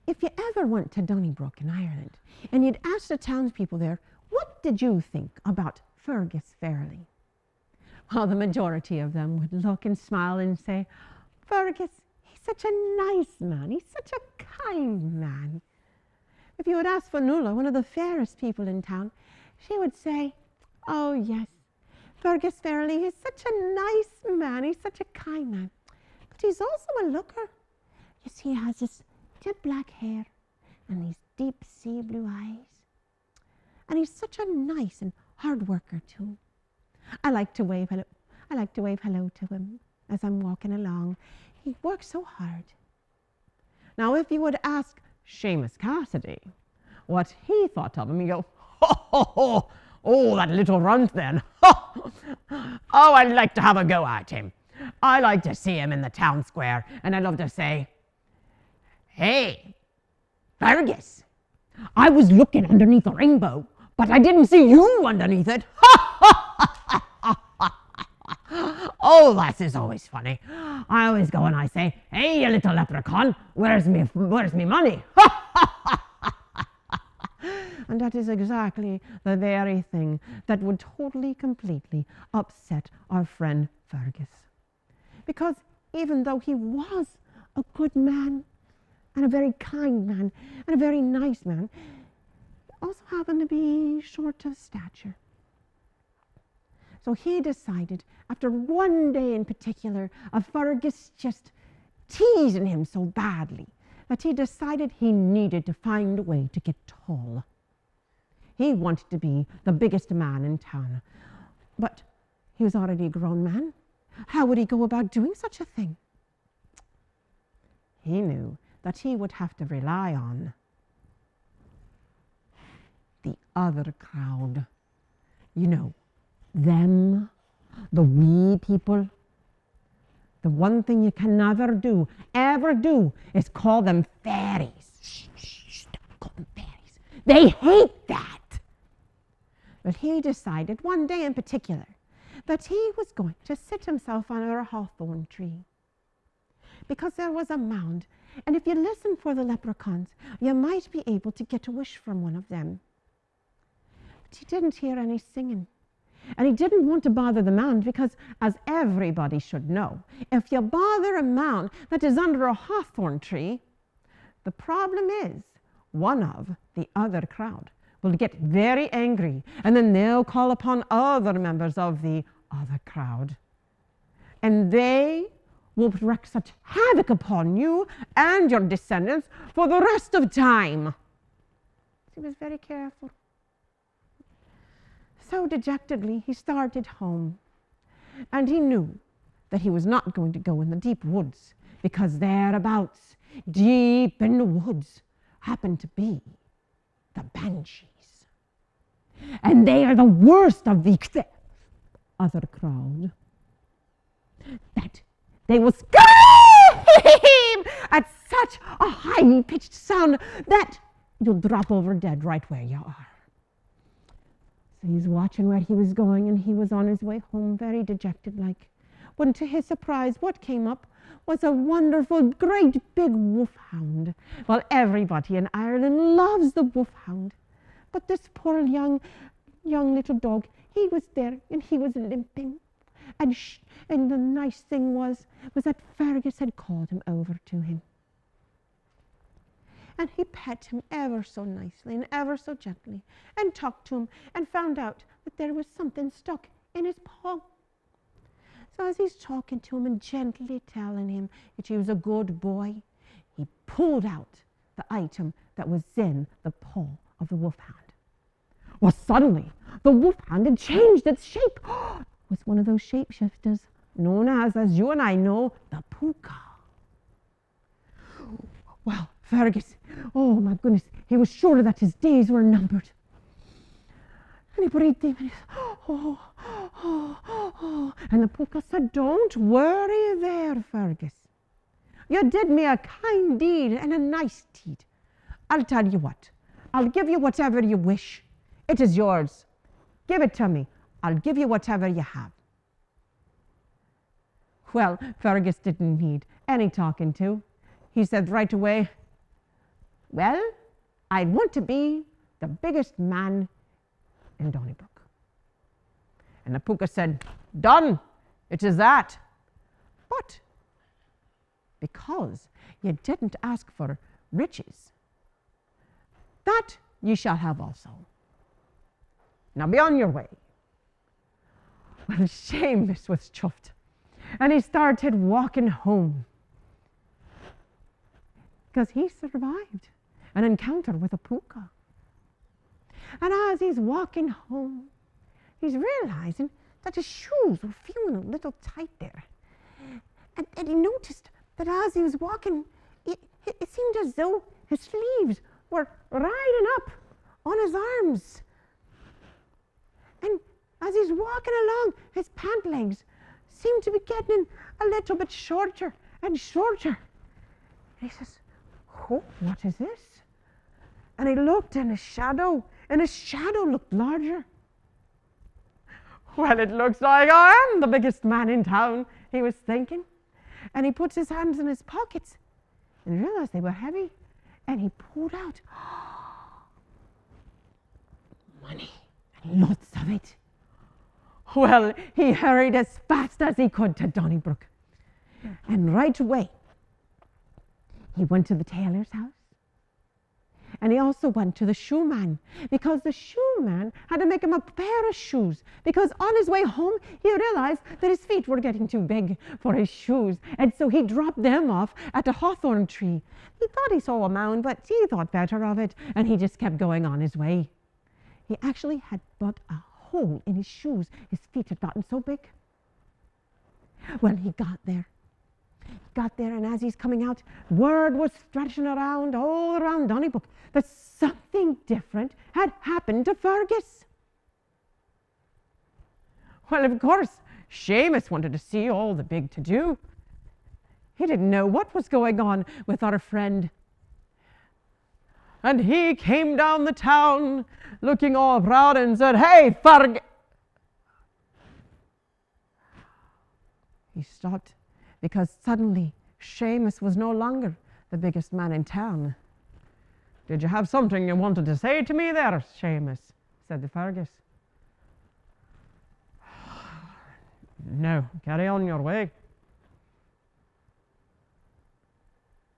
if you ever went to Donnybrook in Ireland and you'd ask the townspeople there, what did you think about Fergus Farelly? Well, the majority of them would look and smile and say, Fergus, he's such a nice man. He's such a kind man. If you would ask Finoola, one of the fairest people in town, she would say, oh yes, Fergus Farelly is such a nice man. He's such a kind man. But he's also a looker. You see, he has this jet black hair and these deep sea blue eyes. And he's such a nice and hard worker too. I like to wave hello to him as I'm walking along. He works so hard. Now, if you would ask Seamus Cassidy what he thought of him, you go, ho, ho, ho. Oh, that little runt then. Oh, I'd like to have a go at him. I like to see him in the town square, and I'd love to say, hey, Fergus, I was looking underneath the rainbow, but I didn't see you underneath it. Oh, that is always funny. I always go and I say, hey, you little leprechaun, where's me money? And that is exactly the very thing that would totally, completely upset our friend Fergus. Because even though he was a good man, and a very kind man, and a very nice man, he also happened to be short of stature. So he decided, after one day in particular of Fergus just teasing him so badly, that he decided he needed to find a way to get tall. He wanted to be the biggest man in town, but he was already a grown man. How would he go about doing such a thing? He knew that he would have to rely on the other crowd. You know, them, the wee people. The one thing you can never do, ever do, is call them fairies. Shh, shh, shh, don't call them fairies. They hate that. But he decided one day in particular that he was going to sit himself under a hawthorn tree, because there was a mound, and if you listen for the leprechauns, you might be able to get a wish from one of them. But he didn't hear any singing, and he didn't want to bother the mound because, as everybody should know, if you bother a mound that is under a hawthorn tree, the problem is one of the other crowd will get very angry, and then they'll call upon other members of the other crowd, and they will wreak such havoc upon you and your descendants for the rest of time. He was very careful. So dejectedly he started home, and he knew that he was not going to go in the deep woods, because thereabouts, deep in the woods, happened to be the banshees. And they are the worst of the other crowd. That they will scream at such a high-pitched sound that you'll drop over dead right where you are. So he's watching where he was going, and he was on his way home, very dejected-like, when to his surprise, what came up was a wonderful, great big wolfhound. Well, everybody in Ireland loves the wolfhound. But this poor young little dog, he was there and he was limping. And the nice thing was that Fergus had called him over to him. And he pet him ever so nicely and ever so gently, and talked to him, and found out that there was something stuck in his paw. So as he's talking to him and gently telling him that he was a good boy, he pulled out the item that was in the paw of the wolfhound. Well, suddenly, the wolfhound had changed its shape. It was one of those shapeshifters known as you and I know, the puka. Well, Fergus, oh my goodness, he was sure that his days were numbered. And he breathed deep, and he said, and the puka said, don't worry there, Fergus. You did me a kind deed and a nice deed. I'll tell you what, I'll give you whatever you wish. It is yours. Give it to me. I'll give you whatever you have. Well, Fergus didn't need any talking to. He said right away, Well, I want to be the biggest man in Donnybrook. And the puka said, done, it is that. But because ye didn't ask for riches, that ye shall have also. Now be on your way. Well, Seamus was chuffed, and he started walking home because he survived an encounter with a puka. And as he's walking home, he's realizing that his shoes were feeling a little tight there. And he noticed that as he was walking, it seemed as though his sleeves were riding up on his arms. And as he's walking along, his pant legs seemed to be getting a little bit shorter and shorter. And he says, oh, what is this? And he looked in his shadow, and his shadow looked larger. Well, it looks like I am the biggest man in town, he was thinking. And he puts his hands in his pockets and realized they were heavy. And he pulled out money, and lots of it. Well, he hurried as fast as he could to Donnybrook. And right away, he went to the tailor's house. And he also went to the shoe man, because the shoe man had to make him a pair of shoes, because on his way home he realized that his feet were getting too big for his shoes, and so he dropped them off at a hawthorn tree. He thought he saw a mound, but he thought better of it, and he just kept going on his way. He actually had put a hole in his shoes. His feet had gotten so big. Well, he got there, and as he's coming out, word was stretching around all around Donnybrook that something different had happened to Fergus. Well, of course, Seamus wanted to see all the big to-do. He didn't know what was going on with our friend. And he came down the town looking all proud and said, hey, Fergus. He stopped because suddenly Seamus was no longer the biggest man in town. Did you have something you wanted to say to me there, Seamus? Said the Fergus. No, carry on your way.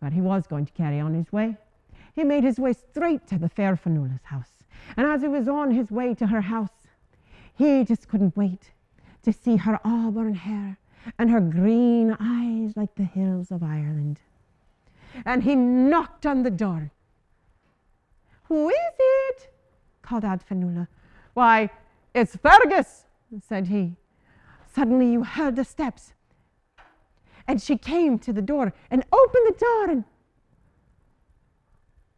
But he was going to carry on his way. He made his way straight to the fair Finoola's house. And as he was on his way to her house, he just couldn't wait to see her auburn hair and her green eyes like the hills of Ireland. And he knocked on the door. Who is it? Called out Finoola. Why, it's Fergus, said he. Suddenly you heard the steps, and she came to the door and opened the door, and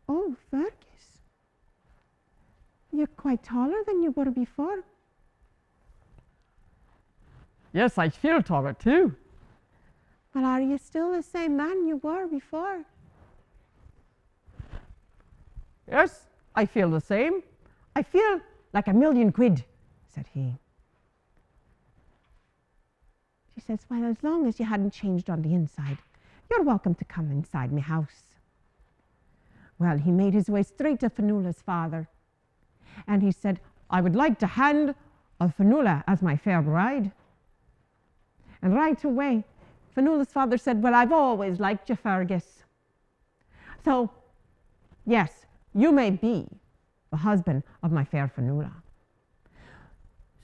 oh, Fergus, you're quite taller than you were before. Yes, I feel taller too. Well, are you still the same man you were before? Yes, I feel the same. I feel like £1,000,000, said he. She says, well, as long as you hadn't changed on the inside, you're welcome to come inside my house. Well, he made his way straight to Finoola's father, and he said, I would like to hand of Finoola as my fair bride. And right away, Finoola's father said, well, I've always liked you, Fergus. So, yes, you may be the husband of my fair Finoola.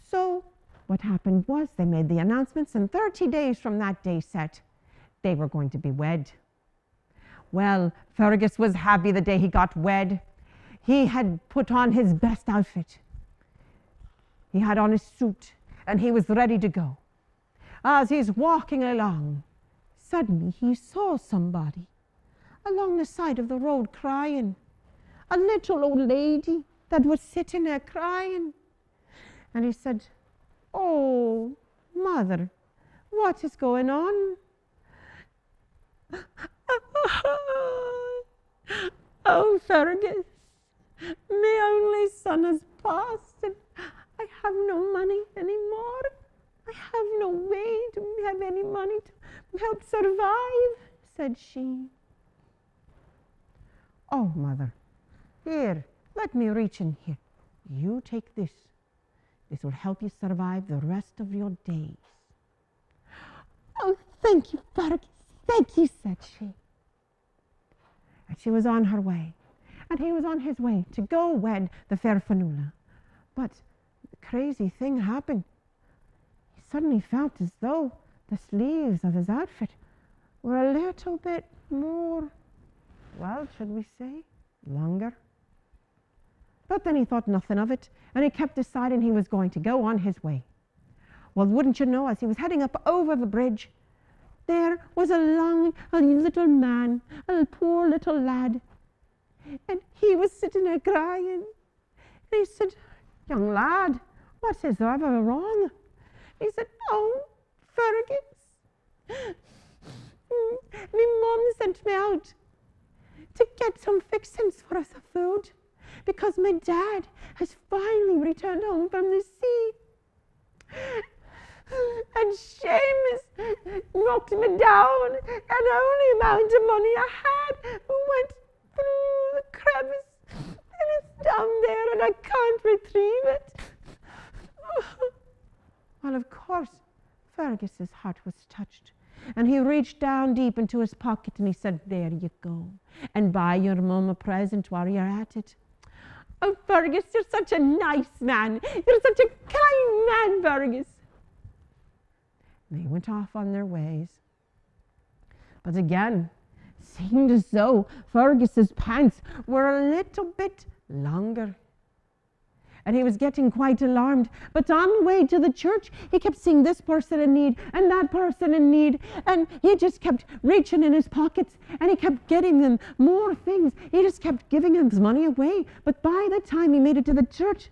So, what happened was they made the announcements, and 30 days from that day set, they were going to be wed. Well, Fergus was happy the day he got wed. He had put on his best outfit. He had on his suit, and he was ready to go. As he's walking along, suddenly he saw somebody along the side of the road crying. A little old lady that was sitting there crying. And he said, oh, mother, what is going on? Oh, Fergus, my only son has passed, and I have no money anymore. I have no way to have any money to help survive, said she. Oh, Mother, here, let me reach in here. You take this. This will help you survive the rest of your days. Oh, thank you, Fergus, thank you, said she. And she was on her way, and he was on his way to go wed the fair Finoola. But the crazy thing happened. He suddenly felt as though the sleeves of his outfit were a little bit more, well, should we say, longer. But then he thought nothing of it, and he kept deciding he was going to go on his way. Well, wouldn't you know, as he was heading up over the bridge, there was a little man, a poor little lad, and he was sitting there crying. And he said, "Young lad, what is ever wrong?" He said, "Oh, Fergus, my mum sent me out to get some fixings for us of food, because my dad has finally returned home from the sea. And Seamus knocked me down, and the only amount of money I had went through the crevice, and it's down there, and I can't retrieve it." Well, of course, Fergus's heart was touched, and he reached down deep into his pocket, and he said, "There you go, and buy your mum a present while you're at it." "Oh, Fergus, you're such a nice man. You're such a kind man, Fergus." They went off on their ways. But again, it seemed as though Fergus's pants were a little bit longer. And he was getting quite alarmed. But on the way to the church, he kept seeing this person in need and that person in need. And he just kept reaching in his pockets, and he kept getting them more things. He just kept giving his money away. But by the time he made it to the church,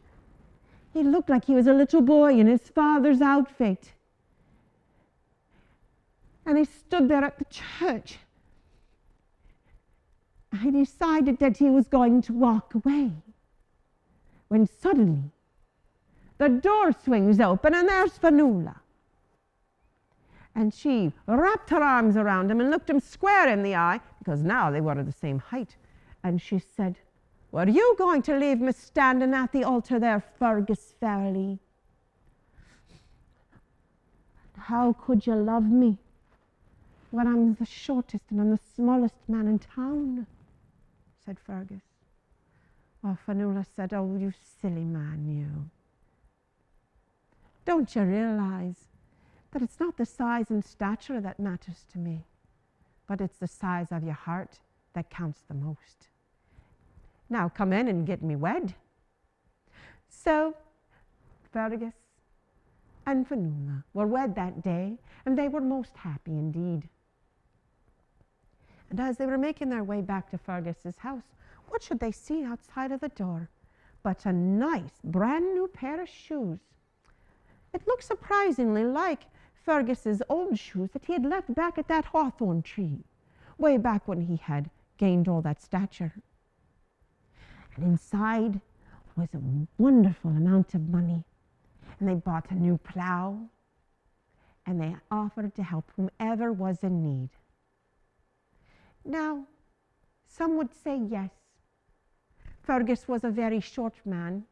he looked like he was a little boy in his father's outfit. And he stood there at the church. He decided that he was going to walk away, when suddenly the door swings open, and there's Finoola. And she wrapped her arms around him and looked him square in the eye, because now they were at the same height. And she said, "Were you going to leave me standing at the altar there, Fergus Farelly? How could you love me when I'm the shortest and I'm the smallest man in town?" said Fergus. Well, Finoola said, "Oh, you silly man, you. Don't you realize that it's not the size and stature that matters to me, but it's the size of your heart that counts the most. Now come in and get me wed." So Fergus and Finoola were wed that day, and they were most happy indeed. And as they were making their way back to Fergus's house, what should they see outside of the door but a nice brand new pair of shoes. It looked surprisingly like Fergus's old shoes that he had left back at that hawthorn tree, way back when he had gained all that stature. And inside was a wonderful amount of money, and they bought a new plow, and they offered to help whomever was in need. Now, some would say yes, Fergus was a very short man,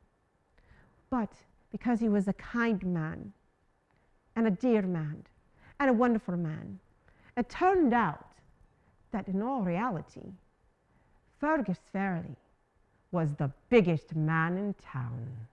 but because he was a kind man, and a dear man, and a wonderful man, it turned out that in all reality, Fergus Farelly was the biggest man in town.